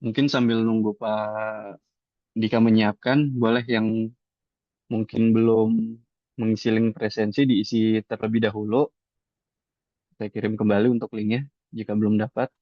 Mungkin sambil nunggu Pak Dika menyiapkan, boleh yang mungkin belum mengisi link presensi diisi terlebih dahulu. Saya kirim kembali untuk linknya jika belum dapat.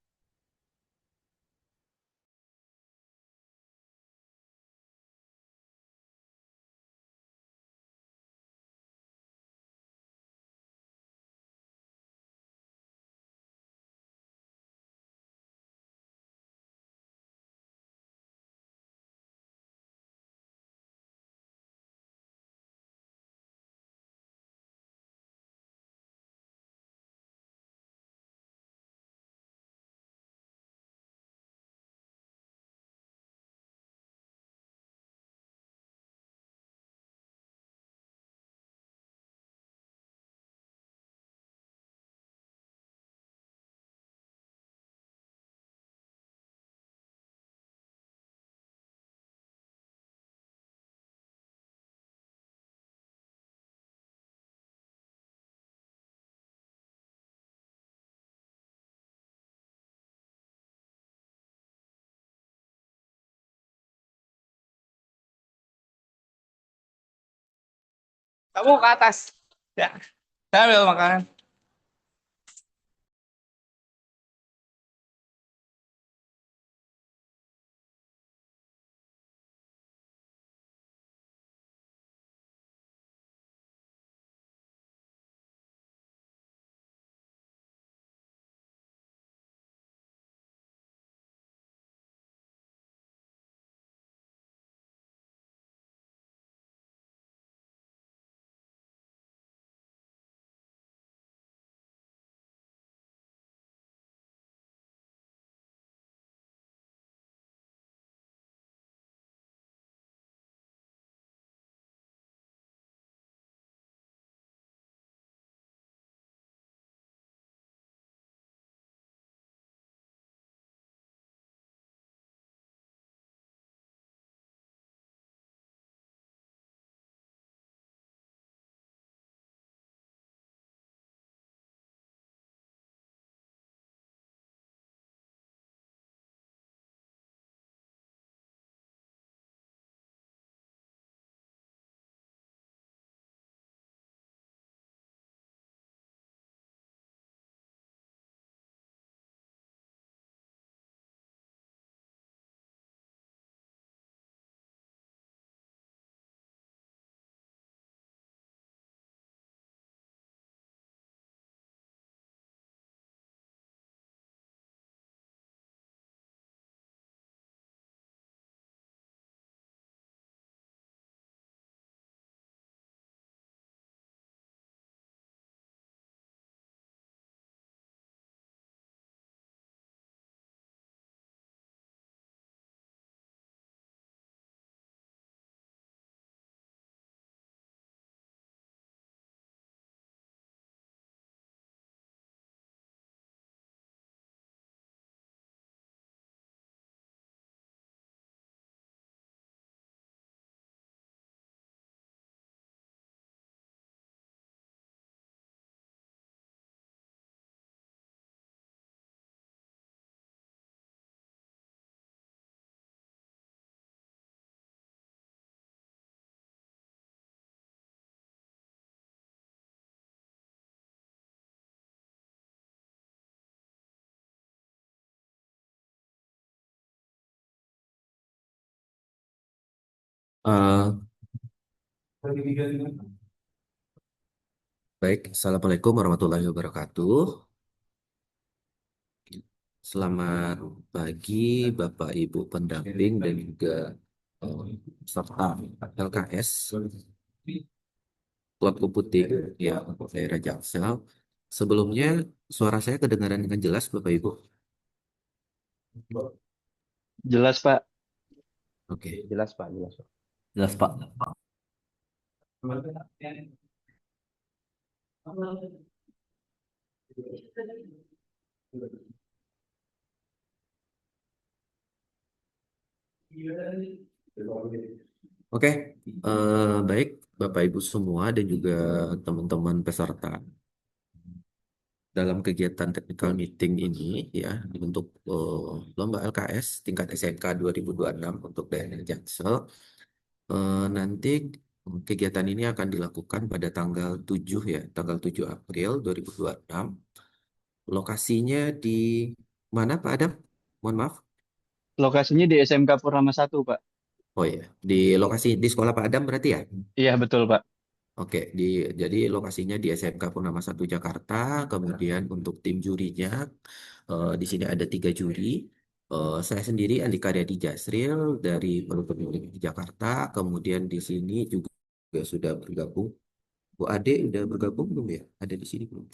Kamu ke atas. Ya, saya ambil makanan. Eh, Baik, Assalamualaikum warahmatullahi wabarakatuh. Selamat pagi, Bapak Ibu pendamping dan juga eh, serta LKS Klub Komputing ya untuk daerah Jaksel. Sebelumnya, suara saya kedengaran dengan jelas, Bapak Ibu. Jelas, Pak. Oke, Jelas, Pak, jelas, Pak. jelas Pak. Oke, baik Bapak Ibu semua dan juga teman-teman peserta. dalam kegiatan technical meeting ini ya untuk lomba LKS tingkat SMK 2026 untuk daerah Jaksel. Nanti kegiatan ini akan dilakukan pada tanggal 7 ya, tanggal 7 April 2026. Lokasinya di mana Pak Adam? Mohon maaf. Lokasinya di SMK Purnama 1, Pak. Oh ya, di lokasi di sekolah Pak Adam berarti ya? Iya, betul, Pak. Oke, jadi lokasinya di SMK Purnama 1 Jakarta. Kemudian untuk tim jurinya, di sini ada 3 juri. Saya sendiri Andika Dadi Jasril dari Penuntut Umum di Jakarta. Kemudian di sini juga sudah bergabung. Bu Ade udah bergabung belum ya? Ada di sini belum?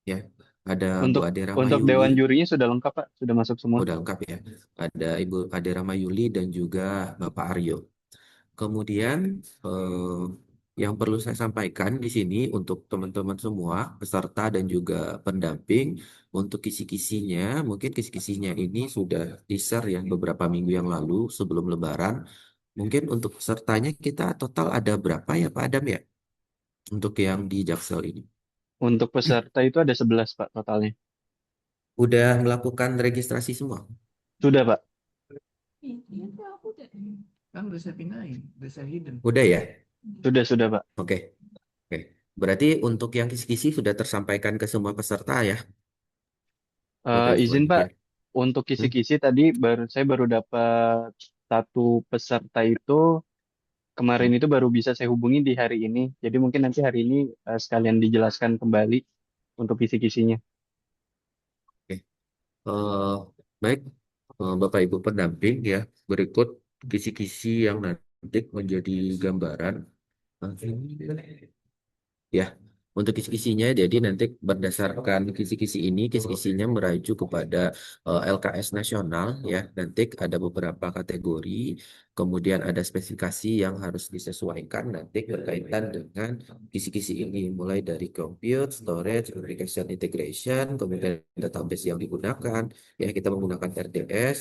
Ya, ada Bu Untuk Ade untuk Ramayuli. dewan jurinya sudah lengkap, Pak. Sudah masuk semua. Udah lengkap ya. Ada Ibu Ade Ramayuli dan juga Bapak Aryo. Kemudian eh, yang perlu saya sampaikan di sini untuk teman-teman semua, peserta dan juga pendamping, untuk kisi-kisinya, mungkin kisi-kisinya ini sudah di-share yang beberapa minggu yang lalu sebelum Lebaran. Mungkin untuk pesertanya kita total ada berapa ya Pak Adam ya? Untuk yang di Jaksel ini. Untuk peserta itu ada 11, Pak, totalnya. Udah melakukan registrasi semua? Sudah, Pak. Iya, aku udah. Kan udah saya pindahin, udah saya hidden. Udah ya? Sudah, Pak. Oke, oke. Berarti untuk yang kisi-kisi sudah tersampaikan ke semua peserta ya, Bapak Ibu Izin, Pak. Panitia. Untuk Hmm? kisi-kisi tadi saya baru dapat satu peserta itu kemarin Hmm. itu baru bisa saya hubungi di hari ini. Jadi mungkin nanti hari ini sekalian dijelaskan kembali untuk kisi-kisinya. Oke. Eh, Baik, Bapak Ibu pendamping ya, berikut kisi-kisi yang nanti menjadi gambaran. Ya, untuk kisi-kisinya, jadi nanti berdasarkan kisi-kisi ini, kisi-kisinya merajuk kepada LKS nasional ya. Nanti ada beberapa kategori, kemudian ada spesifikasi yang harus disesuaikan nanti berkaitan dengan kisi-kisi ini, mulai dari compute, storage, application integration, kemudian database yang digunakan, ya kita menggunakan RDS,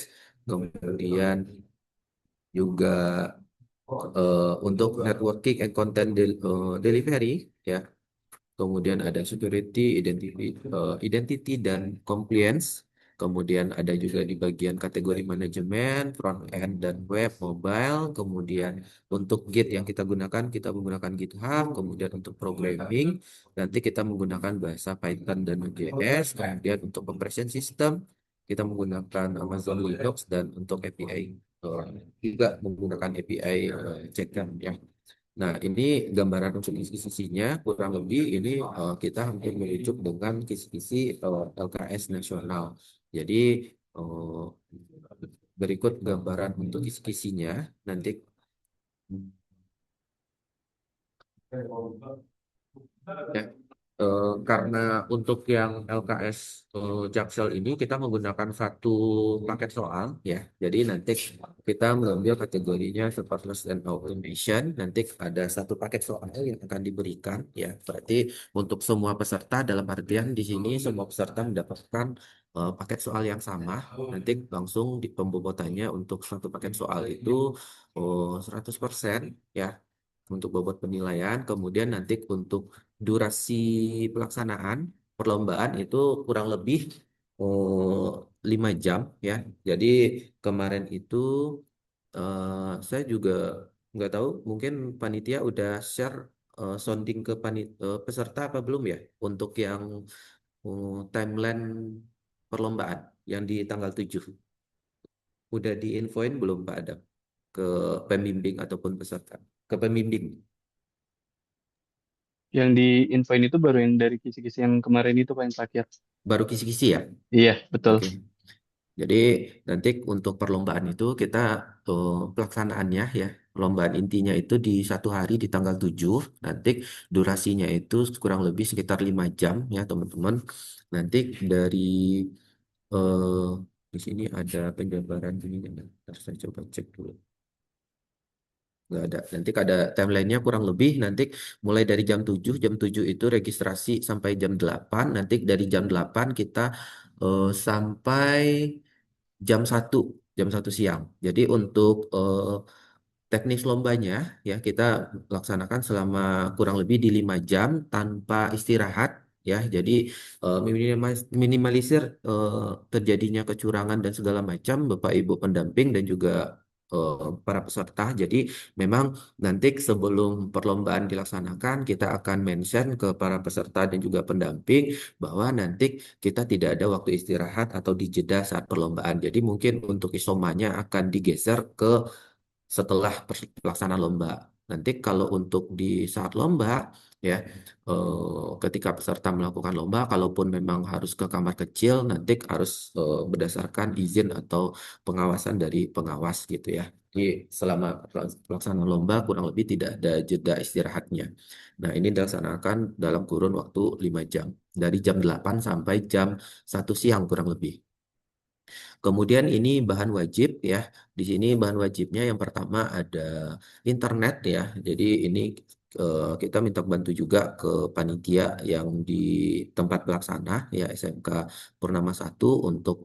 kemudian juga untuk networking and content delivery ya. Kemudian ada security, identity dan compliance. Kemudian ada juga di bagian kategori manajemen, front end dan web, mobile. Kemudian untuk Git yang kita menggunakan GitHub. Kemudian untuk programming, nanti kita menggunakan bahasa Python dan Node.js. Kemudian untuk operation system, kita menggunakan Amazon Linux dan untuk API juga menggunakan API checker ya. Nah, ini gambaran untuk kisi-kisinya kurang lebih ini kita hampir merujuk dengan kisi-kisi LKS nasional. Jadi eh, berikut gambaran untuk kisi-kisinya nanti. Ya, karena untuk yang LKS Jaksel ini kita menggunakan satu paket soal ya. Jadi nanti kita mengambil kategorinya Serverless and Automation. Nanti ada satu paket soal yang akan diberikan ya. Berarti untuk semua peserta dalam artian di sini semua peserta mendapatkan paket soal yang sama. Nanti langsung di pembobotannya untuk satu paket soal itu 100% ya untuk bobot penilaian. Kemudian nanti untuk durasi pelaksanaan perlombaan itu kurang lebih 5 jam ya. Jadi kemarin itu saya juga nggak tahu mungkin panitia udah share sounding ke peserta apa belum ya untuk yang timeline perlombaan yang di tanggal 7. Udah diinfoin belum Pak Adam ke pembimbing ataupun peserta? Ke pembimbing. Yang di infoin itu baru yang dari kisi-kisi yang kemarin itu, Pak, yang terakhir. Baru kisi-kisi ya? Iya, betul. Oke. Jadi nanti untuk perlombaan itu kita pelaksanaannya ya, perlombaan intinya itu di satu hari di tanggal 7. Nanti durasinya itu kurang lebih sekitar 5 jam ya teman-teman. Nanti dari eh, di sini ada penjabaran ininya. Ntar saya coba cek dulu. Nggak ada. Nanti ada timelinenya kurang lebih nanti mulai dari jam 7 itu registrasi sampai jam 8. Nanti dari jam 8 kita sampai jam 1 siang. Jadi untuk teknis lombanya ya kita laksanakan selama kurang lebih di 5 jam tanpa istirahat ya. Jadi minimalisir terjadinya kecurangan dan segala macam Bapak Ibu pendamping dan juga para peserta. Jadi memang nanti sebelum perlombaan dilaksanakan kita akan mention ke para peserta dan juga pendamping bahwa nanti kita tidak ada waktu istirahat atau dijeda saat perlombaan. Jadi mungkin untuk isomanya akan digeser ke setelah pelaksanaan lomba. Nanti kalau untuk di saat lomba ya ketika peserta melakukan lomba kalaupun memang harus ke kamar kecil nanti harus berdasarkan izin atau pengawasan dari pengawas gitu ya. Jadi selama pelaksanaan lomba kurang lebih tidak ada jeda istirahatnya. Nah, ini dilaksanakan dalam kurun waktu 5 jam dari jam 8 sampai jam 1 siang kurang lebih. Kemudian ini bahan wajib ya. Di sini bahan wajibnya yang pertama ada internet ya. Jadi ini kita minta bantu juga ke panitia yang di tempat pelaksana ya SMK Purnama 1 untuk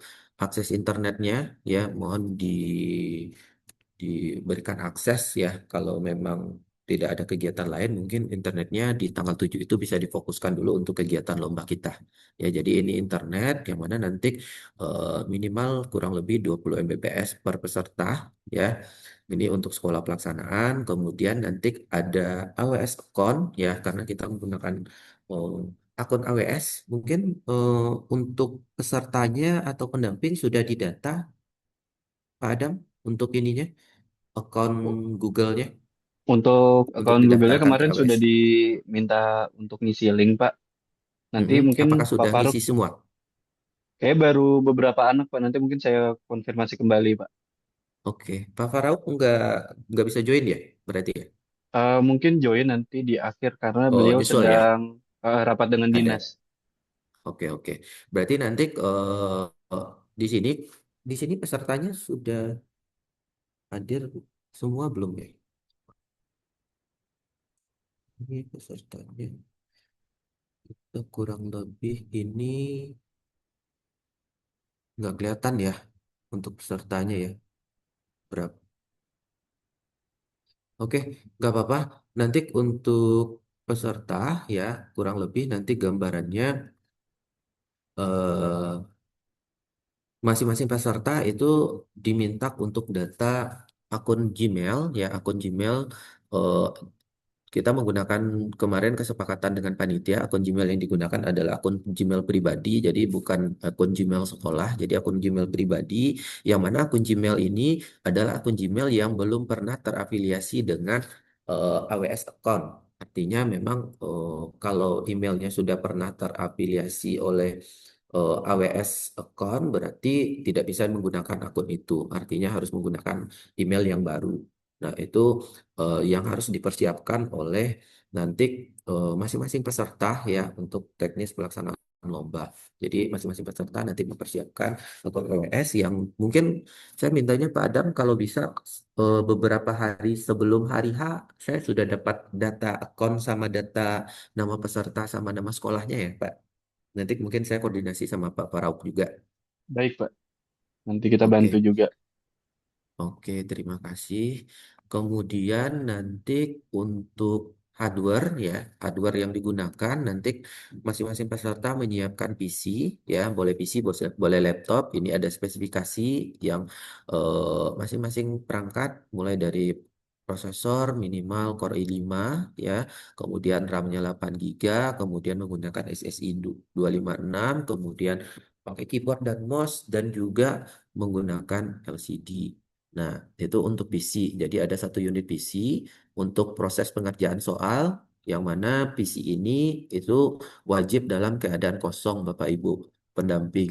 akses internetnya ya. Mohon diberikan akses ya kalau memang tidak ada kegiatan lain mungkin internetnya di tanggal 7 itu bisa difokuskan dulu untuk kegiatan lomba kita. Ya, jadi ini internet yang mana nanti minimal kurang lebih 20 Mbps per peserta ya. Ini untuk sekolah pelaksanaan, kemudian nanti ada AWS account ya karena kita menggunakan eh, akun AWS. Mungkin untuk pesertanya atau pendamping sudah didata Pak Adam untuk ininya akun Google-nya Untuk untuk akun Google-nya didaftarkan ke kemarin sudah AWS. diminta untuk ngisi link, Pak. Nanti Mm-mm. mungkin Apakah Pak sudah Faruk, ngisi semua? kayak baru beberapa anak, Pak. Nanti mungkin saya konfirmasi kembali, Pak. Oke, Pak Farau nggak bisa join ya, berarti ya? Mungkin join nanti di akhir karena Oh, beliau nyusul ya, sedang rapat dengan dinas. ada. Oke oke. Berarti nanti di sini pesertanya sudah hadir semua belum ya? Ini pesertanya kita kurang lebih ini nggak kelihatan ya untuk pesertanya ya. Berapa? Oke, nggak apa-apa. Nanti untuk peserta ya kurang lebih nanti gambarannya eh, masing-masing peserta itu diminta untuk data akun Gmail ya akun Gmail eh, kita menggunakan kemarin kesepakatan dengan panitia akun Gmail yang digunakan adalah akun Gmail pribadi jadi bukan akun Gmail sekolah jadi akun Gmail pribadi yang mana akun Gmail ini adalah akun Gmail yang belum pernah terafiliasi dengan AWS account. Artinya memang kalau emailnya sudah pernah terafiliasi oleh AWS account berarti tidak bisa menggunakan akun itu. Artinya harus menggunakan email yang baru. Nah, itu yang harus dipersiapkan oleh nanti masing-masing peserta ya untuk teknis pelaksanaan lomba. Jadi masing-masing peserta nanti mempersiapkan akun AWS yang mungkin saya mintanya Pak Adam kalau bisa beberapa hari sebelum hari H saya sudah dapat data akun sama data nama peserta sama nama sekolahnya ya Pak. Nanti mungkin saya koordinasi sama Pak Parauk juga. Baik, Pak. Nanti kita bantu Oke, juga. oke, terima kasih. Kemudian nanti untuk hardware ya, hardware yang digunakan nanti masing-masing peserta menyiapkan PC ya, boleh PC, boleh laptop. Ini ada spesifikasi yang masing-masing perangkat mulai dari prosesor minimal Core i5 ya, kemudian RAM-nya 8 GB, kemudian menggunakan SSI 256, kemudian pakai keyboard dan mouse dan juga menggunakan LCD. Nah, itu untuk PC. Jadi ada satu unit PC untuk proses pengerjaan soal, yang mana PC ini itu wajib dalam keadaan kosong, Bapak Ibu pendamping.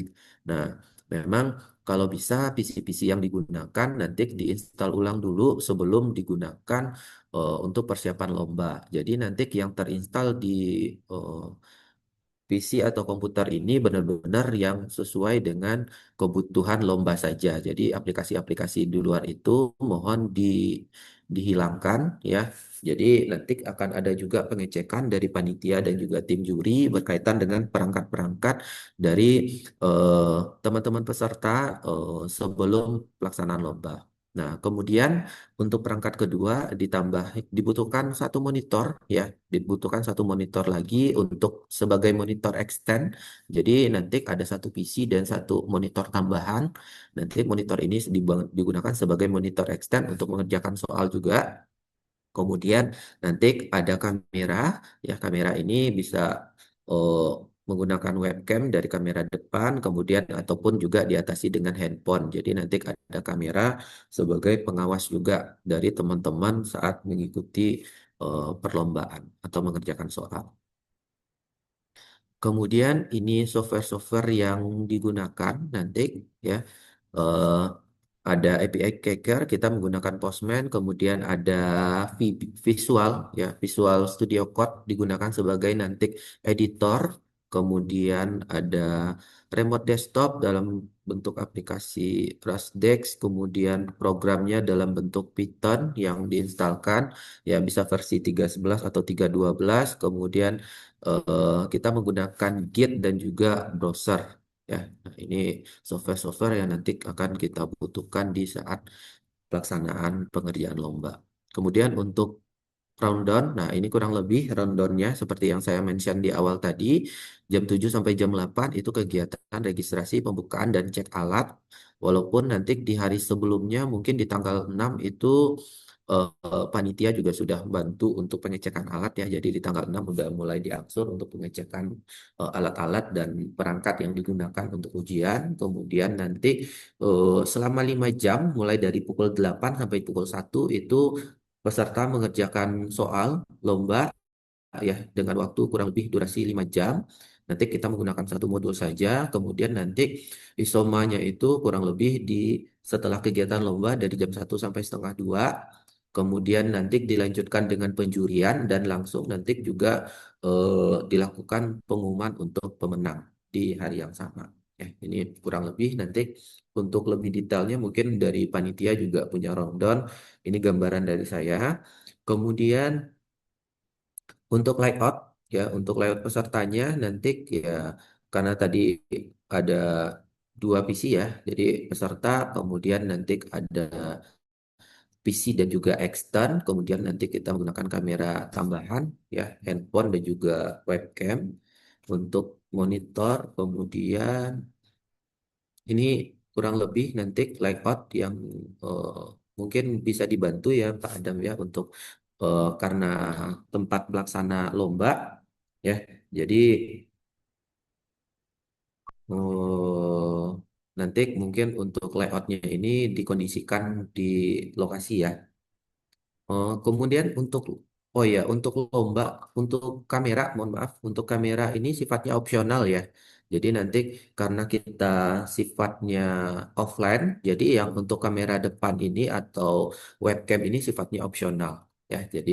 Nah, memang kalau bisa PC-PC yang digunakan nanti diinstal ulang dulu sebelum digunakan untuk persiapan lomba. Jadi nanti yang terinstal di eh, PC atau komputer ini benar-benar yang sesuai dengan kebutuhan lomba saja. Jadi aplikasi-aplikasi di luar itu mohon dihilangkan ya. Jadi nanti akan ada juga pengecekan dari panitia dan juga tim juri berkaitan dengan perangkat-perangkat dari teman-teman peserta sebelum pelaksanaan lomba. Nah, kemudian untuk perangkat kedua dibutuhkan satu monitor ya, dibutuhkan satu monitor lagi untuk sebagai monitor extend. Jadi nanti ada satu PC dan satu monitor tambahan. Nanti monitor ini digunakan sebagai monitor extend untuk mengerjakan soal juga. Kemudian nanti ada kamera, ya kamera ini bisa eh, menggunakan webcam dari kamera depan, kemudian ataupun juga diatasi dengan handphone. Jadi nanti ada kamera sebagai pengawas juga dari teman-teman saat mengikuti perlombaan atau mengerjakan soal. Kemudian ini software-software yang digunakan nanti ya. eh, ada API Caker, kita menggunakan Postman, kemudian ada Visual, ya Visual Studio Code digunakan sebagai nanti editor, kemudian ada remote desktop dalam bentuk aplikasi RusDex, kemudian programnya dalam bentuk Python yang diinstalkan, ya bisa versi 3.11 atau 3.12, kemudian kita menggunakan Git dan juga browser. Ya, nah ini software-software yang nanti akan kita butuhkan di saat pelaksanaan pengerjaan lomba. Kemudian untuk rundown, nah ini kurang lebih rundownnya seperti yang saya mention di awal tadi, jam 7 sampai jam 8 itu kegiatan registrasi, pembukaan, dan cek alat. Walaupun nanti di hari sebelumnya, mungkin di tanggal 6 itu panitia juga sudah bantu untuk pengecekan alat ya. Jadi di tanggal 6 udah mulai diaksur untuk pengecekan alat-alat dan perangkat yang digunakan untuk ujian. Kemudian nanti selama 5 jam mulai dari pukul 8 sampai pukul 1 itu peserta mengerjakan soal lomba ya dengan waktu kurang lebih durasi 5 jam. Nanti kita menggunakan satu modul saja, kemudian nanti isomanya itu kurang lebih di setelah kegiatan lomba dari jam 1 sampai setengah 2. Kemudian nanti dilanjutkan dengan penjurian dan langsung nanti juga dilakukan pengumuman untuk pemenang di hari yang sama. Ya, ini kurang lebih nanti untuk lebih detailnya mungkin dari panitia juga punya rundown. Ini gambaran dari saya. Kemudian untuk layout pesertanya nanti ya karena tadi ada dua PC ya, jadi peserta kemudian nanti ada PC dan juga extern, kemudian nanti kita menggunakan kamera tambahan ya, handphone dan juga webcam untuk monitor, kemudian ini kurang lebih nanti layout yang eh, mungkin bisa dibantu ya Pak Adam ya untuk karena tempat pelaksana lomba ya. Jadi nanti mungkin untuk layoutnya ini dikondisikan di lokasi ya. Kemudian oh ya untuk lomba untuk kamera, mohon maaf untuk kamera ini sifatnya opsional ya. Jadi nanti karena kita sifatnya offline, jadi yang untuk kamera depan ini atau webcam ini sifatnya opsional ya. Jadi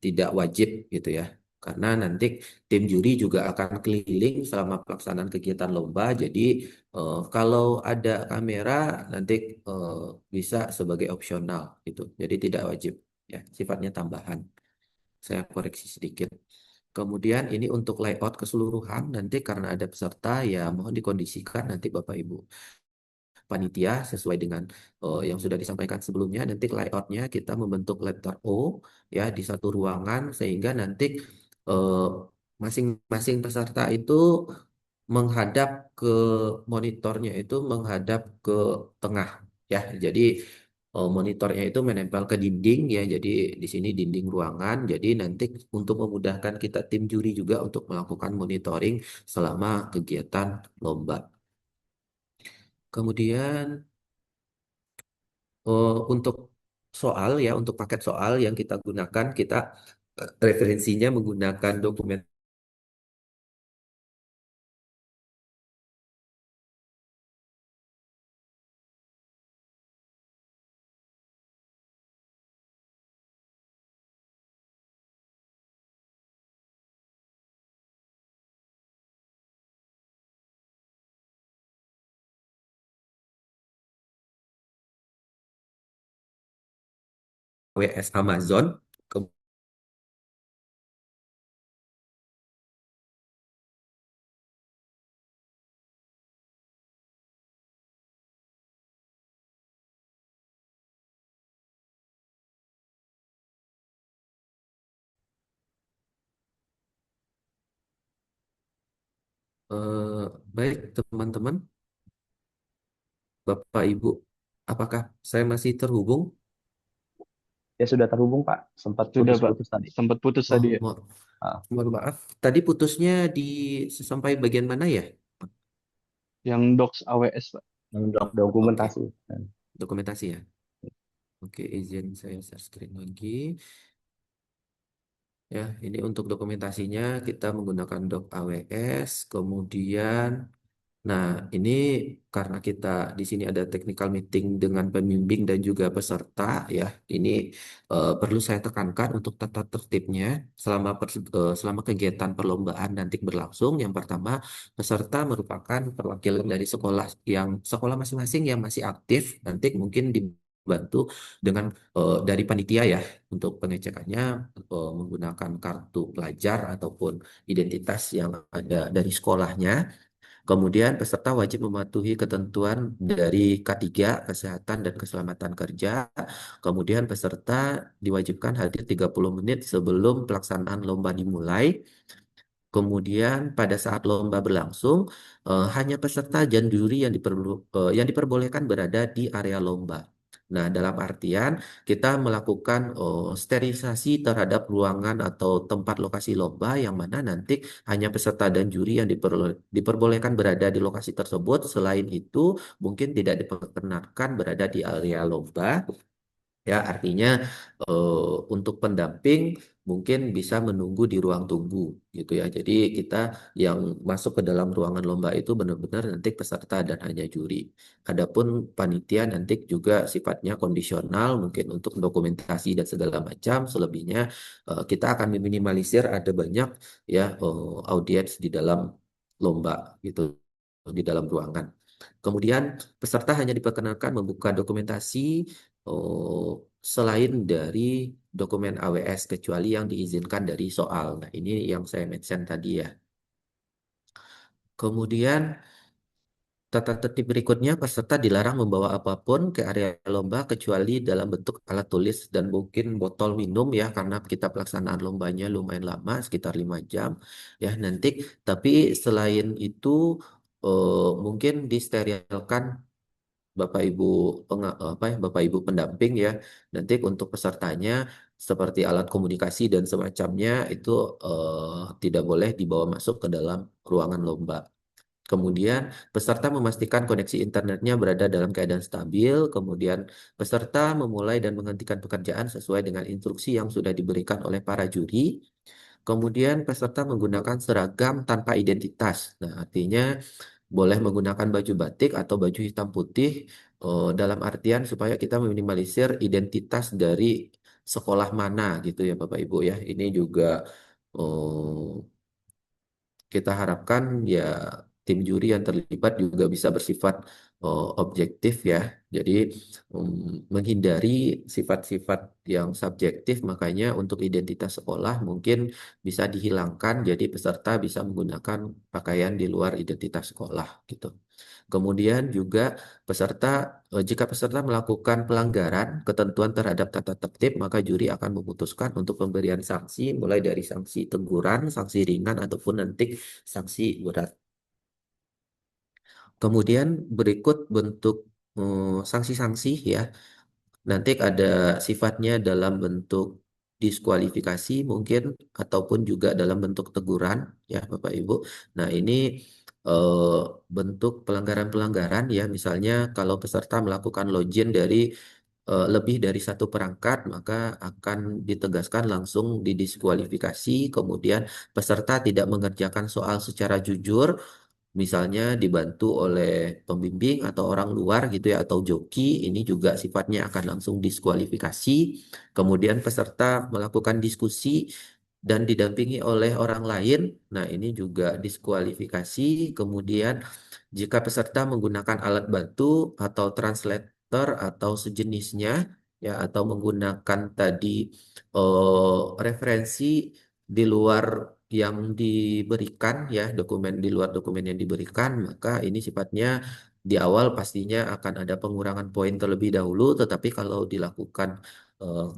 tidak wajib gitu ya. Karena nanti tim juri juga akan keliling selama pelaksanaan kegiatan lomba. Jadi kalau ada kamera nanti eh, bisa sebagai opsional gitu. Jadi tidak wajib ya, sifatnya tambahan. Saya koreksi sedikit. Kemudian ini untuk layout keseluruhan nanti karena ada peserta ya mohon dikondisikan nanti Bapak Ibu panitia sesuai dengan yang sudah disampaikan sebelumnya. Nanti layoutnya kita membentuk letter O ya di satu ruangan sehingga nanti eh, masing-masing peserta itu menghadap ke monitornya itu menghadap ke tengah ya. Jadi monitornya itu menempel ke dinding ya. Jadi di sini dinding ruangan. Jadi nanti untuk memudahkan kita tim juri juga untuk melakukan monitoring selama kegiatan lomba. Kemudian untuk soal ya, untuk paket soal yang kita gunakan, kita referensinya menggunakan dokumen WS Amazon. Eh, baik, teman-teman, Bapak Ibu, apakah saya masih terhubung? Ya sudah terhubung Pak, sempat Sudah, Pak. putus-putus tadi. Sempat putus Oh, tadi ya. Ah, mohon maaf. Tadi putusnya di sampai bagian mana ya? Yang docs AWS, Pak. Oke, dokumentasi. dokumentasi ya. Oke, izin saya share screen lagi. Ya, ini untuk dokumentasinya kita menggunakan doc AWS, kemudian nah, ini karena kita di sini ada technical meeting dengan pembimbing dan juga peserta ya. Ini perlu saya tekankan untuk tata tertibnya selama kegiatan perlombaan nanti berlangsung. Yang pertama, peserta merupakan perwakilan dari sekolah masing-masing yang masih aktif. Nanti mungkin dibantu dengan dari panitia ya untuk pengecekannya menggunakan kartu pelajar ataupun identitas yang ada dari sekolahnya. Kemudian peserta wajib mematuhi ketentuan dari K3, Kesehatan dan Keselamatan Kerja. Kemudian peserta diwajibkan hadir 30 menit sebelum pelaksanaan lomba dimulai. Kemudian pada saat lomba berlangsung, hanya peserta dan juri yang diperbolehkan berada di area lomba. Nah, dalam artian kita melakukan sterilisasi terhadap ruangan atau tempat lokasi lomba yang mana nanti hanya peserta dan juri yang diperbolehkan berada di lokasi tersebut. Selain itu, mungkin tidak diperkenankan berada di area lomba. Ya, artinya untuk pendamping mungkin bisa menunggu di ruang tunggu gitu ya. Jadi kita yang masuk ke dalam ruangan lomba itu benar-benar nanti peserta dan hanya juri. Adapun panitia nanti juga sifatnya kondisional mungkin untuk dokumentasi dan segala macam. Selebihnya kita akan meminimalisir ada banyak ya audiens di dalam lomba gitu di dalam ruangan. Kemudian peserta hanya diperkenankan membuka dokumentasi selain dari dokumen AWS kecuali yang diizinkan dari soal. Nah, ini yang saya mention tadi ya. Kemudian tata tertib berikutnya peserta dilarang membawa apapun ke area lomba kecuali dalam bentuk alat tulis dan mungkin botol minum ya karena kita pelaksanaan lombanya lumayan lama sekitar 5 jam ya nanti. Tapi selain itu mungkin disterilkan Bapak Ibu Bapak Ibu pendamping ya nanti untuk pesertanya seperti alat komunikasi dan semacamnya itu tidak boleh dibawa masuk ke dalam ruangan lomba. Kemudian peserta memastikan koneksi internetnya berada dalam keadaan stabil. Kemudian peserta memulai dan menghentikan pekerjaan sesuai dengan instruksi yang sudah diberikan oleh para juri. Kemudian peserta menggunakan seragam tanpa identitas. Nah, artinya boleh menggunakan baju batik atau baju hitam putih dalam artian supaya kita meminimalisir identitas dari sekolah mana gitu ya Bapak Ibu ya. Ini juga kita harapkan ya tim juri yang terlibat juga bisa bersifat objektif ya. Jadi menghindari sifat-sifat yang subjektif makanya untuk identitas sekolah mungkin bisa dihilangkan jadi peserta bisa menggunakan pakaian di luar identitas sekolah gitu. Kemudian juga peserta jika peserta melakukan pelanggaran ketentuan terhadap tata tertib maka juri akan memutuskan untuk pemberian sanksi mulai dari sanksi teguran, sanksi ringan ataupun nanti sanksi berat. Kemudian berikut bentuk sanksi-sanksi ya. Nanti ada sifatnya dalam bentuk diskualifikasi mungkin ataupun juga dalam bentuk teguran ya Bapak Ibu. Nah, ini eh, bentuk pelanggaran-pelanggaran ya misalnya kalau peserta melakukan login dari lebih dari satu perangkat maka akan ditegaskan langsung didiskualifikasi. Kemudian peserta tidak mengerjakan soal secara jujur misalnya dibantu oleh pembimbing atau orang luar gitu ya atau joki ini juga sifatnya akan langsung diskualifikasi. Kemudian peserta melakukan diskusi dan didampingi oleh orang lain. Nah, ini juga diskualifikasi. Kemudian jika peserta menggunakan alat bantu atau translator atau sejenisnya ya atau menggunakan tadi referensi di luar yang diberikan ya dokumen di luar dokumen yang diberikan maka ini sifatnya di awal pastinya akan ada pengurangan poin terlebih dahulu tetapi kalau dilakukan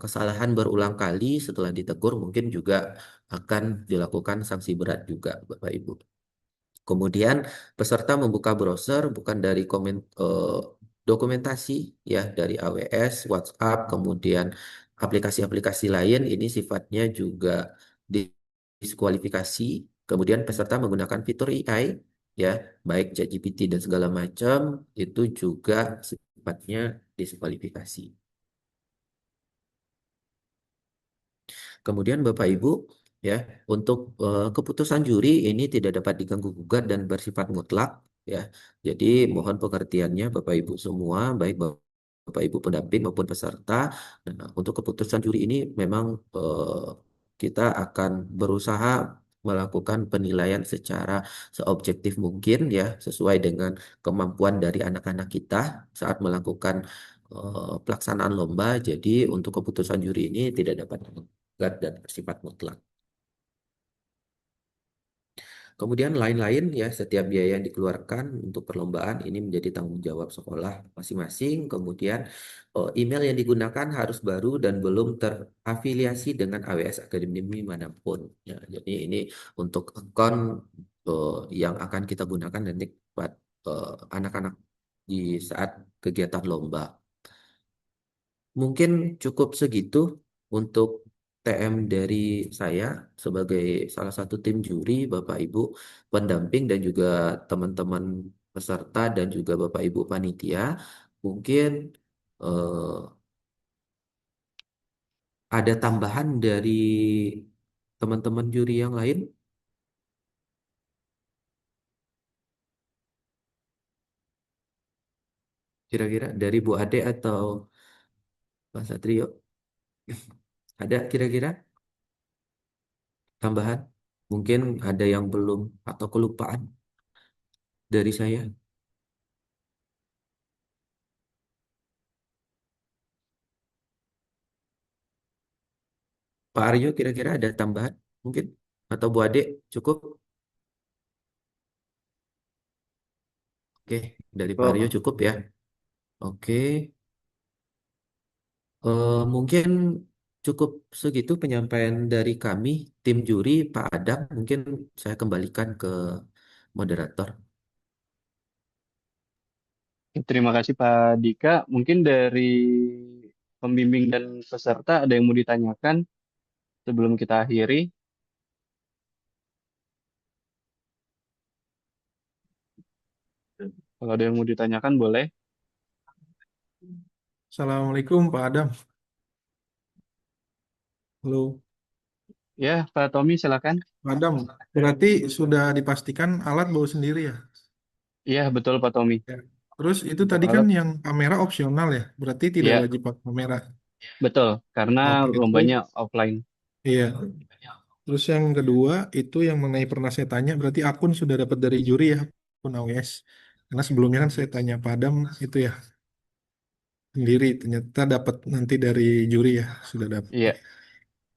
kesalahan berulang kali setelah ditegur mungkin juga akan dilakukan sanksi berat juga Bapak Ibu. Kemudian peserta membuka browser bukan dari dokumentasi ya dari AWS, WhatsApp, kemudian aplikasi-aplikasi lain ini sifatnya juga diskualifikasi. Kemudian peserta menggunakan fitur AI ya, baik ChatGPT dan segala macam itu juga sifatnya diskualifikasi. Kemudian Bapak Ibu, ya, untuk keputusan juri ini tidak dapat diganggu gugat dan bersifat mutlak, ya. Jadi mohon pengertiannya Bapak Ibu semua, baik Bapak Ibu pendamping maupun peserta. Nah, untuk keputusan juri ini memang kita akan berusaha melakukan penilaian secara seobjektif mungkin, ya, sesuai dengan kemampuan dari anak-anak kita saat melakukan pelaksanaan lomba. Jadi untuk keputusan juri ini tidak dapat dan bersifat mutlak. Kemudian lain-lain ya, setiap biaya yang dikeluarkan untuk perlombaan ini menjadi tanggung jawab sekolah masing-masing. Kemudian email yang digunakan harus baru dan belum terafiliasi dengan AWS Academy manapun. Ya, jadi ini untuk akun yang akan kita gunakan nanti buat anak-anak di saat kegiatan lomba. Mungkin cukup segitu untuk TM dari saya sebagai salah satu tim juri, Bapak Ibu pendamping dan juga teman-teman peserta dan juga Bapak Ibu panitia. Mungkin eh, ada tambahan dari teman-teman juri yang lain, kira-kira dari Bu Ade atau Pak Satrio, ada kira-kira tambahan? Mungkin ada yang belum atau kelupaan dari saya. Pak Aryo kira-kira ada tambahan mungkin atau Bu Ade cukup? Oke, dari Pak Aryo Kok cukup ya. Oke, mungkin cukup segitu penyampaian dari kami tim juri Pak Adam. Mungkin saya kembalikan ke moderator. terima kasih Pak Dika. Mungkin dari pembimbing dan peserta ada yang mau ditanyakan sebelum kita akhiri. Kalau ada yang mau ditanyakan boleh. Assalamualaikum Pak Adam. Halo, Ya, Pak Tommy silakan. Pak Adam. Berarti sudah dipastikan alat bawa sendiri ya? Iya, betul Pak Tommy. Ya. Terus itu Untuk tadi kan alat, yang kamera opsional ya? Berarti tidak iya, wajib pakai kamera. betul. Karena Oke, lombanya terus offline. iya. Terus yang kedua itu yang mengenai pernah saya tanya, berarti akun sudah dapat dari juri ya, akun AWS. Karena sebelumnya kan saya tanya Pak Adam itu ya sendiri, ternyata dapat nanti dari juri ya, sudah dapat. Iya,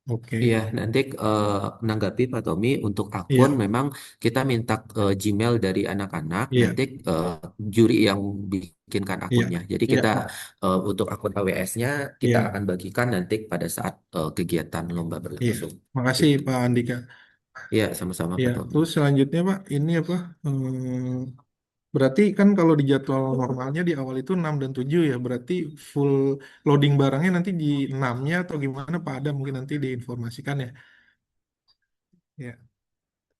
Oke, Iya, nanti menanggapi Pak Tommy untuk akun iya, memang kita minta Gmail dari anak-anak, iya, nanti juri yang bikinkan iya, akunnya. Jadi iya, kita untuk akun AWS-nya kita iya, akan bagikan nanti pada saat kegiatan lomba iya. berlangsung. Makasih Gitu. Pak Andika. Iya, sama-sama Ya, Pak Tommy. terus selanjutnya Pak, ini apa? Berarti kan kalau di jadwal normalnya di awal itu 6 dan 7 ya, berarti full loading barangnya nanti di 6-nya atau gimana Pak Ada mungkin nanti diinformasikan ya. Ya,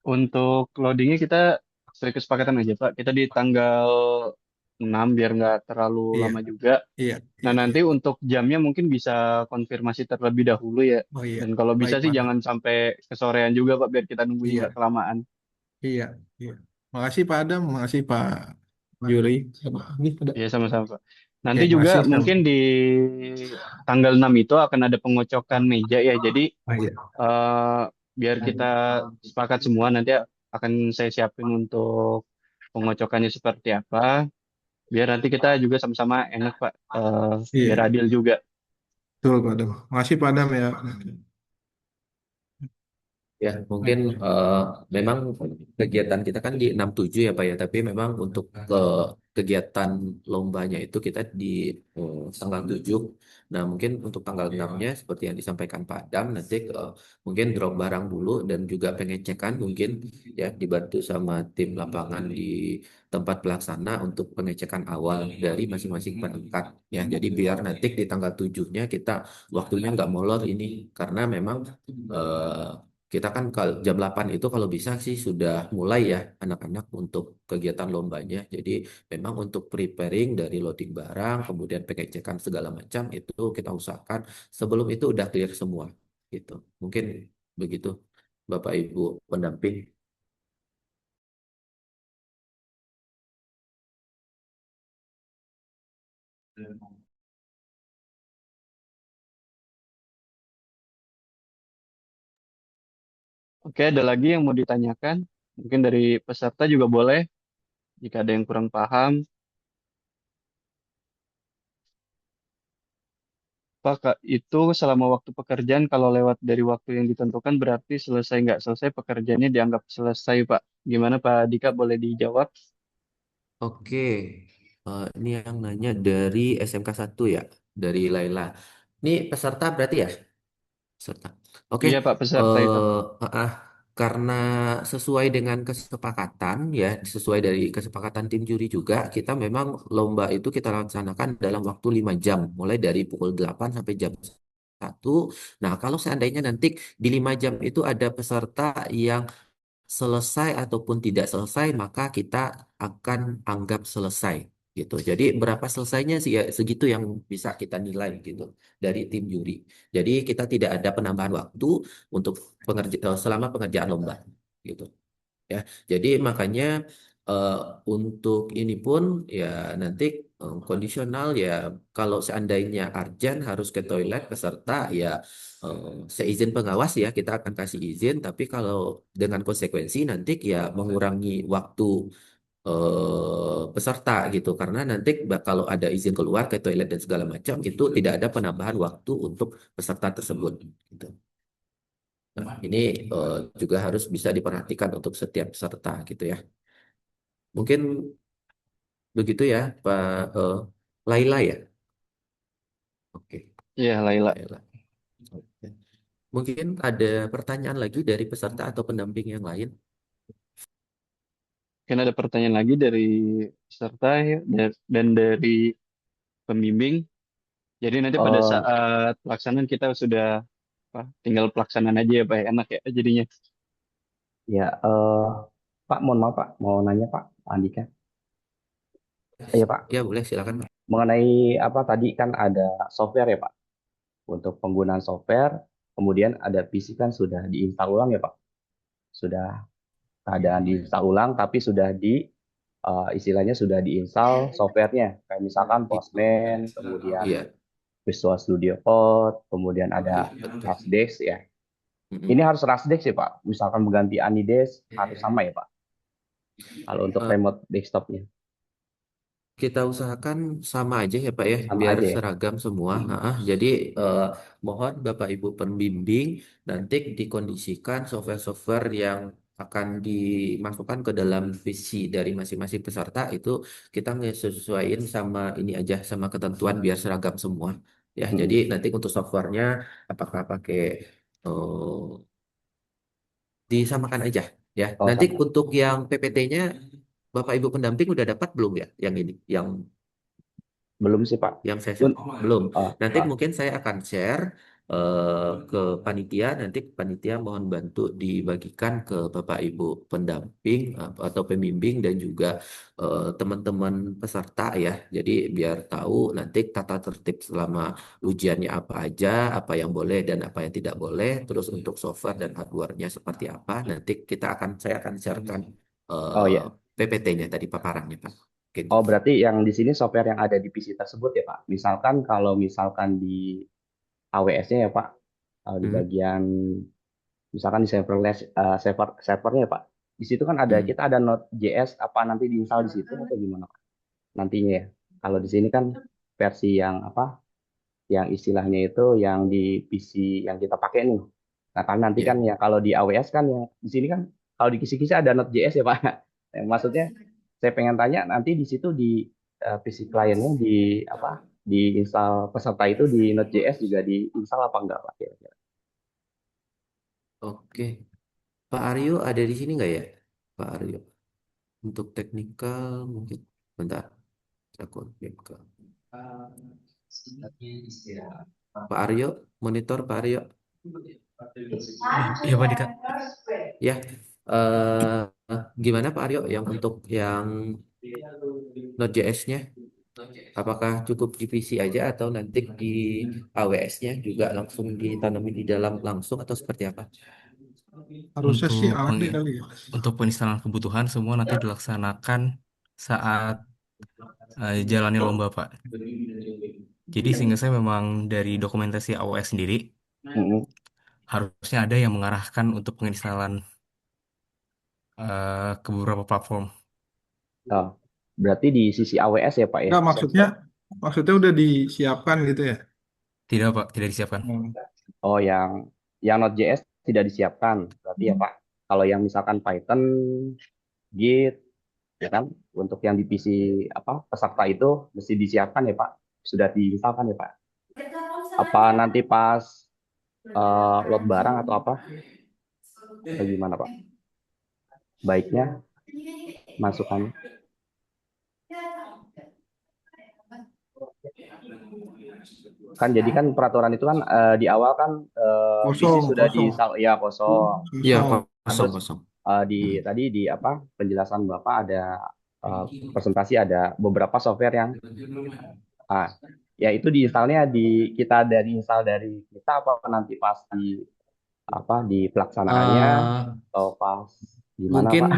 untuk loadingnya kita sesuai kesepakatan aja Pak. Kita di tanggal 6 biar nggak terlalu iya, lama juga. iya, Nah, iya, iya. nanti untuk jamnya mungkin bisa konfirmasi terlebih dahulu ya. Oh iya, Dan kalau bisa baik sih Pak Ada. jangan sampai kesorean juga Pak, biar kita nunggunya nggak Iya, kelamaan. iya, iya. Makasih Pak Adam, makasih Pak Juri. Ini ada. Iya, sama-sama Pak. Oke, Nanti juga makasih sama. mungkin di tanggal 6 itu akan ada pengocokan meja ya. Jadi Oh iya, eh, biar kita sepakat semua, nanti akan saya siapin untuk pengocokannya seperti apa. Biar nanti kita juga sama-sama enak Pak. Biar iya, adil juga. betul Pak Adam. Makasih Pak Adam ya. Ya, mungkin memang kegiatan kita kan di 67 ya Pak ya, tapi memang untuk kegiatan lombanya itu kita di tanggal 7. Nah, mungkin untuk tanggal 6-nya seperti yang disampaikan Pak Adam, nanti mungkin drop barang dulu dan juga pengecekan mungkin ya dibantu sama tim lapangan di tempat pelaksana untuk pengecekan awal dari masing-masing perangkat ya. Jadi biar nanti di tanggal 7-nya kita waktunya nggak molor ini karena memang eh, kita kan kalau jam 8 itu kalau bisa sih sudah mulai ya anak-anak untuk kegiatan lombanya. Jadi memang untuk preparing dari loading barang, kemudian pengecekan segala macam itu kita usahakan sebelum itu udah clear semua gitu. Mungkin begitu Bapak Ibu pendamping. Oke, ada lagi yang mau ditanyakan? Mungkin dari peserta juga boleh, jika ada yang kurang paham. Pak, Kak, itu selama waktu pekerjaan kalau lewat dari waktu yang ditentukan berarti selesai nggak selesai pekerjaannya dianggap selesai, Pak. Gimana Pak Dika, boleh dijawab? Oke, ini yang nanya dari SMK 1 ya, dari Laila. Ini peserta berarti ya? Peserta. Oke, Iya Pak, peserta itu. ah, karena sesuai dengan kesepakatan ya, sesuai dari kesepakatan tim juri juga, kita memang lomba itu kita laksanakan dalam waktu 5 jam, mulai dari pukul 8 sampai jam 1. Nah, kalau seandainya nanti di 5 jam itu ada peserta yang selesai ataupun tidak selesai, maka kita akan anggap selesai gitu. Jadi berapa selesainya sih ya segitu yang bisa kita nilai gitu dari tim juri. Jadi kita tidak ada penambahan waktu untuk selama pengerjaan lomba gitu ya. Jadi makanya eh, untuk ini pun ya nanti kondisional ya kalau seandainya Arjan harus ke toilet peserta ya seizin pengawas ya kita akan kasih izin tapi kalau dengan konsekuensi nanti ya mengurangi waktu peserta gitu karena nanti kalau ada izin keluar ke toilet dan segala macam itu tidak ada penambahan waktu untuk peserta tersebut gitu. Nah, ini juga harus bisa diperhatikan untuk setiap peserta gitu ya. Mungkin begitu ya, Pak Laila ya. Oke, Iya, Laila. Laila. Oke. Mungkin ada pertanyaan lagi dari peserta atau pendamping yang lain. Mungkin ada pertanyaan lagi dari peserta ya, dan dari pembimbing. Jadi nanti pada Eh saat pelaksanaan kita sudah apa, tinggal pelaksanaan aja ya Pak, ya. Enak ya jadinya. ya Pak, mohon maaf Pak, mau nanya Pak Andika. Iya Pak, Ya boleh silakan. Pak. mengenai apa tadi kan ada software ya Pak. Untuk penggunaan software, kemudian ada PC kan sudah diinstal ulang ya Pak. Sudah keadaan diinstal ulang, tapi sudah istilahnya sudah diinstal softwarenya. Kayak misalkan Postman, kemudian Iya, Visual Studio Code, kemudian ada betul. Rasdesk ya. Ini Mm-mm. harus Rasdesk ya Pak. Misalkan mengganti Anidesk harus sama ya Pak. Kalau untuk Eh, remote desktopnya Kita usahakan sama aja ya Pak ya, sama biar aja ya. seragam semua. Jadi eh, mohon Bapak Ibu pembimbing nanti dikondisikan software-software yang akan dimasukkan ke dalam PC dari masing-masing peserta itu kita ngesesuaiin sama ini aja sama ketentuan biar seragam semua. Ya, jadi Mm-mm. nanti untuk softwarenya apakah pakai disamakan aja ya. Oh Nanti sama. untuk yang PPT-nya Bapak Ibu pendamping udah dapat belum ya? Yang ini, Belum sih Pak. yang saya Pun, belum. oh, Nanti oh, mungkin saya akan share ke panitia. Nanti panitia mohon bantu dibagikan ke Bapak Ibu pendamping atau pembimbing dan juga teman-teman peserta ya. Jadi biar tahu nanti tata tertib selama ujiannya apa aja, apa yang boleh dan apa yang tidak boleh. Terus untuk software dan hardware-nya seperti apa. Nanti saya akan sharekan oh ya. PPT-nya tadi paparannya Pak. Oke, Oh gitu. berarti yang di sini software yang ada di PC tersebut ya Pak. Misalkan kalau misalkan di AWS-nya ya Pak, di Hmm, bagian misalkan di servernya ya Pak. Di situ kan ada hmm. kita ada Node.js apa nanti diinstal di situ atau gimana Pak? Nantinya ya. Kalau di sini kan versi yang apa? Yang istilahnya itu yang di PC yang kita pakai nih. Nah kan nanti kan Ya. ya kalau di AWS kan yang di sini kan kalau di kisi-kisi ada Node.js ya Pak. Yang maksudnya saya pengen tanya nanti di situ di PC kliennya di apa? Di install peserta itu di Node.js juga diinstal apa enggak Pak? Kira-kira? Oke, Pak Aryo ada di sini nggak ya? Pak Aryo, untuk teknikal mungkin. Bentar, aku update ke Pak Aryo, monitor Pak Aryo. Iya Pak Dika. Ya, eh gimana Pak Aryo yang untuk yang Node.js-nya? Apakah cukup di PC aja atau nanti di AWS-nya juga langsung ditanami di dalam langsung atau seperti apa? Harusnya sih Untuk ada kali ya. untuk peninstalan kebutuhan semua nanti dilaksanakan saat jalani lomba Pak. Jadi sehingga saya memang dari dokumentasi AOS sendiri Mm-mm. harusnya ada yang mengarahkan untuk penginstalan ke beberapa platform. Oh, berarti di sisi AWS ya Pak ya? Enggak, maksudnya udah disiapkan gitu ya. Tidak Pak, tidak disiapkan. Hmm. Oh, yang Node.js tidak disiapkan berarti ya Pak. Kalau yang misalkan Python, Git, ya kan, untuk yang di PC apa peserta itu mesti disiapkan ya Pak. Sudah diinstalkan ya Pak. Apa nanti pas load barang atau apa? Bagaimana Pak? Baiknya masukan. Kan jadi kan peraturan itu kan di awal kan PC Kosong, sudah kosong, diinstal ya kosong. Ya, kosong. kosong Terus kosong. di Hmm. tadi di apa penjelasan Bapak ada presentasi ada beberapa software yang ah ya itu diinstalnya di kita dari install dari kita apa nanti pas di apa di pelaksanaannya Eh, atau pas gimana mungkin Pak?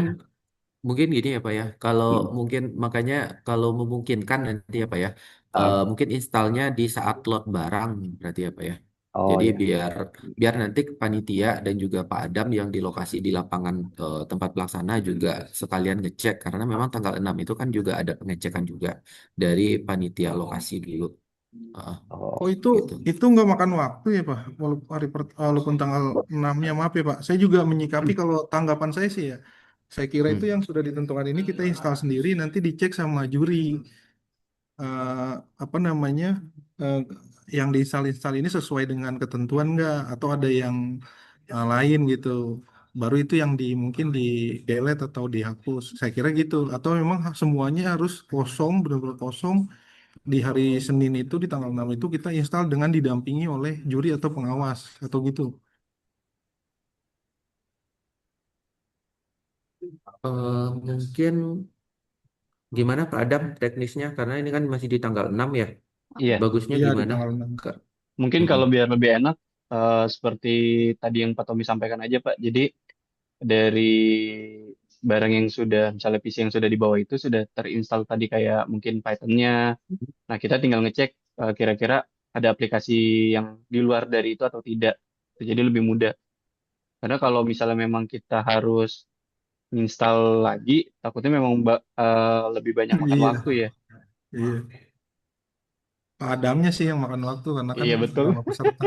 mungkin gini ya Pak ya. Kalau Hmm. mungkin makanya kalau memungkinkan nanti ya Pak ya. Ah, Mungkin installnya di saat load barang berarti ya Pak ya. oh Jadi ya. biar biar nanti panitia dan juga Pak Adam yang di lokasi di lapangan tempat pelaksana juga sekalian ngecek karena memang tanggal 6 itu kan juga ada pengecekan juga dari panitia lokasi dulu. Heeh, Oh, Oh, gitu. itu nggak makan waktu ya Pak, walaupun tanggal 6-nya, maaf ya Pak. Saya juga menyikapi, kalau tanggapan saya sih ya, saya kira itu Hmm. yang sudah ditentukan ini kita install sendiri, nanti dicek sama juri eh, apa namanya eh, yang diinstal ini sesuai dengan ketentuan nggak, atau ada yang lain gitu. Baru itu yang mungkin di delete atau dihapus. Saya kira gitu. Atau memang semuanya harus kosong, benar-benar kosong di hari Senin itu di tanggal 6 itu kita install dengan didampingi oleh juri atau pengawas atau gitu. Mungkin gimana Pak Adam teknisnya karena ini kan masih di tanggal 6 ya. Iya, Bagusnya Iya, di gimana? tanggal 6. Kak? mungkin Mm-mm. kalau biar lebih enak seperti tadi yang Pak Tommy sampaikan aja Pak. Jadi dari barang yang sudah misalnya PC yang sudah dibawa itu sudah terinstall tadi kayak mungkin Python-nya. Nah, kita tinggal ngecek kira-kira ada aplikasi yang di luar dari itu atau tidak. Jadi lebih mudah. Karena kalau misalnya memang kita harus install lagi, takutnya memang lebih banyak makan waktu Iya, ya. iya. Padamnya sih yang makan waktu karena kan Iya betul. nama peserta.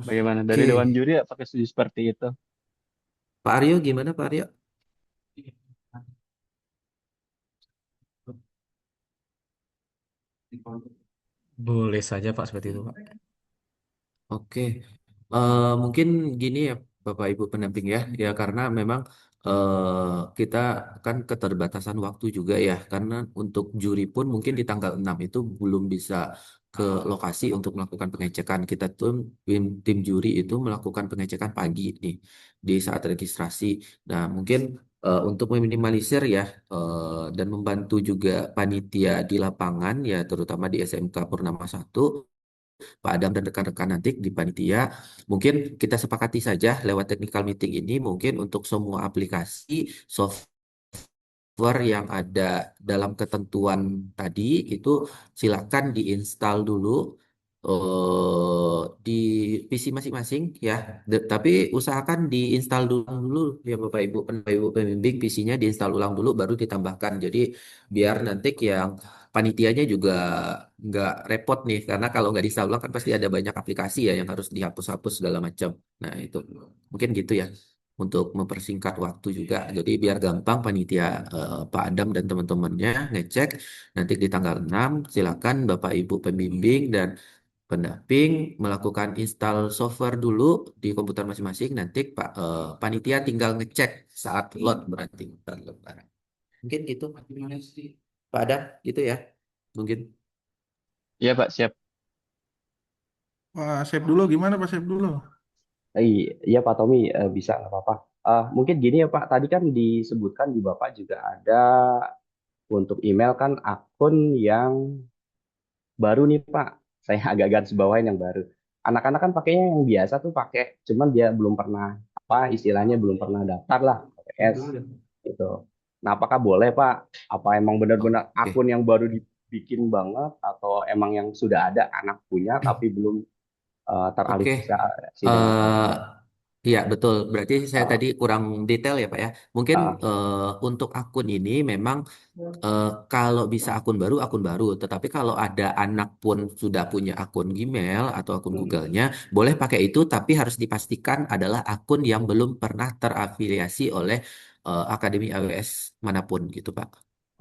Bagaimana dari Oke. Dewan Juri apakah setuju seperti itu? Pak Aryo gimana Pak Aryo? Boleh saja Pak seperti itu Pak. Oke. Mungkin gini ya Bapak Ibu pendamping ya. Ya karena memang kita kan keterbatasan waktu juga ya. Karena untuk juri pun mungkin di tanggal 6 itu belum bisa ke lokasi untuk melakukan pengecekan. Kita tuh tim juri itu melakukan pengecekan pagi nih di saat registrasi. Nah, mungkin untuk meminimalisir ya dan membantu juga panitia di lapangan ya terutama di SMK Purnama 1 Pak Adam dan rekan-rekan nanti di panitia, mungkin kita sepakati saja lewat technical meeting ini, mungkin untuk semua aplikasi software yang ada dalam ketentuan tadi itu silakan diinstal dulu di PC masing-masing ya. Tapi usahakan diinstal dulu ya Bapak Ibu pembimbing PC-nya diinstal ulang dulu baru ditambahkan. Jadi biar nanti yang panitianya juga nggak repot nih karena kalau nggak diinstal ulang kan pasti ada banyak aplikasi ya yang harus dihapus-hapus segala macam. Nah itu mungkin gitu ya. untuk mempersingkat waktu juga. Jadi biar gampang panitia Pak Adam dan teman-temannya ngecek nanti di tanggal 6 silakan Bapak Ibu pembimbing dan pendamping melakukan install software dulu di komputer masing-masing. Nanti panitia tinggal ngecek saat load berarti. Saat load barang. Mungkin gitu. Pak Adam gitu ya. Mungkin. Iya Pak, siap. Pak Sep dulu gimana Pak Sep dulu? Iya Pak Tommy, bisa nggak apa-apa. Mungkin gini ya Pak, tadi kan disebutkan di Bapak juga ada untuk email kan akun yang baru nih Pak. Saya agak garis bawain yang baru. Anak-anak kan pakainya yang biasa tuh pakai, cuman dia belum pernah apa istilahnya belum pernah daftar lah PPS gitu. Nah, apakah boleh Pak? Apa emang benar-benar Oke. akun yang baru dibikin banget atau emang yang sudah ada anak punya tapi belum Oke. teralihasi dengan Eh, PPS? Iya, betul. Berarti saya Ah, tadi kurang detail ya, Pak ya. Mungkin ah, untuk akun ini memang kalau bisa akun baru. Tetapi kalau ada anak pun sudah punya akun Gmail atau akun Google-nya, boleh pakai itu, tapi harus dipastikan adalah akun yang belum pernah terafiliasi oleh Akademi AWS manapun gitu, Pak.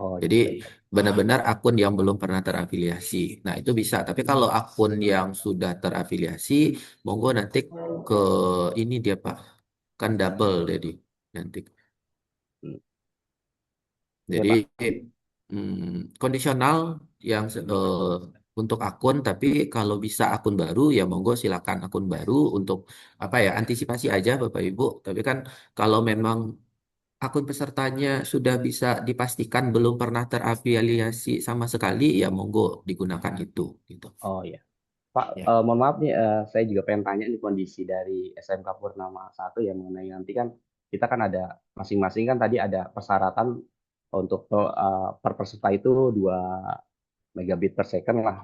oh ya Jadi baik baik. benar-benar akun yang belum pernah terafiliasi. Nah, itu bisa. Tapi kalau akun yang sudah terafiliasi, monggo nanti ke ini dia, Pak. Kan double jadi nanti. Hmm, ya Jadi Pak. kondisional yang untuk akun, tapi kalau bisa akun baru ya monggo silakan akun baru untuk apa ya antisipasi aja Bapak Ibu. Tapi kan kalau memang akun pesertanya sudah bisa dipastikan belum pernah terafiliasi sama sekali ya monggo digunakan itu gitu. Oh ya. Pak, Ya. mohon maaf nih, saya juga pengen tanya nih kondisi dari SMK Purnama 1 yang mengenai nanti kan kita kan ada masing-masing kan tadi ada persyaratan untuk per peserta itu 2 megabit per second lah,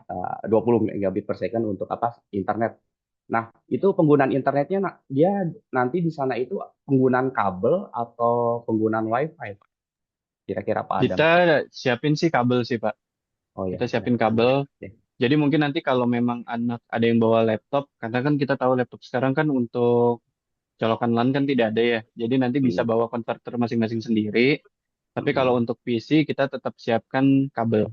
20 megabit per second untuk apa internet. Nah, itu penggunaan internetnya dia nanti di sana itu penggunaan kabel atau penggunaan WiFi, Pak? Kira-kira Pak Adam. Kita siapin sih kabel sih Pak. Oh ya, Kita ya. siapin kabel. Oke. Jadi mungkin nanti kalau memang anak ada yang bawa laptop, karena kan kita tahu laptop sekarang kan untuk colokan LAN kan tidak ada ya. Jadi nanti bisa Hmm. bawa konverter masing-masing sendiri. Tapi kalau Hmm. untuk PC kita tetap siapkan kabel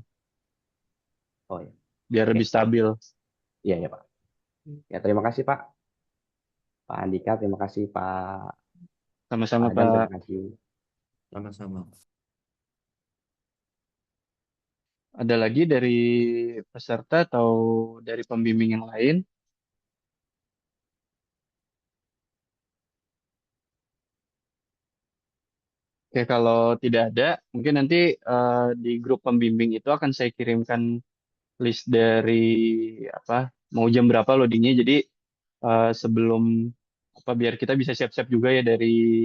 Oh ya, biar oke. lebih stabil. Iya ya Pak. Ya terima kasih Pak. Pak Andika, terima kasih Pak Sama-sama Adam, terima Pak. kasih. Sama-sama. Ada lagi dari peserta atau dari pembimbing yang lain? Oke, kalau tidak ada, mungkin nanti di grup pembimbing itu akan saya kirimkan list dari apa mau jam berapa loadingnya. Jadi sebelum apa biar kita bisa siap-siap juga ya dari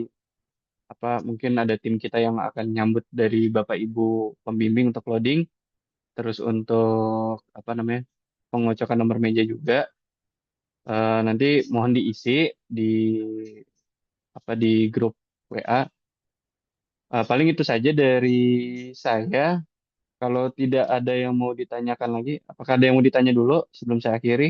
apa mungkin ada tim kita yang akan nyambut dari Bapak Ibu pembimbing untuk loading, terus untuk apa namanya pengocokan nomor meja juga. Nanti mohon diisi di apa di grup WA. Paling itu saja dari saya. Kalau tidak ada yang mau ditanyakan lagi, apakah ada yang mau ditanya dulu sebelum saya akhiri?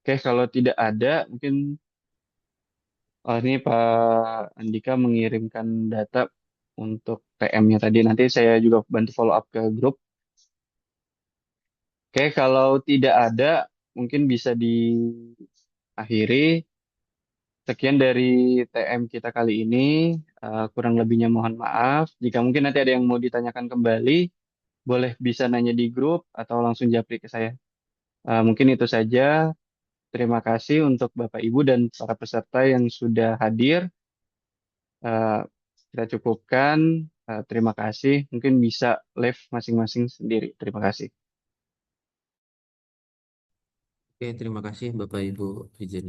Oke, kalau tidak ada, mungkin ini Pak Andika mengirimkan data untuk TM-nya tadi. Nanti saya juga bantu follow up ke grup. Oke, kalau tidak ada, mungkin bisa diakhiri. Sekian dari TM kita kali ini. Kurang lebihnya mohon maaf. Jika mungkin nanti ada yang mau ditanyakan kembali, boleh bisa nanya di grup atau langsung japri ke saya. Mungkin itu saja. Terima kasih untuk Bapak Ibu dan para peserta yang sudah hadir. Eh, kita cukupkan. Terima kasih. Mungkin bisa live masing-masing sendiri. Terima kasih. Oke, terima kasih Bapak Ibu izin.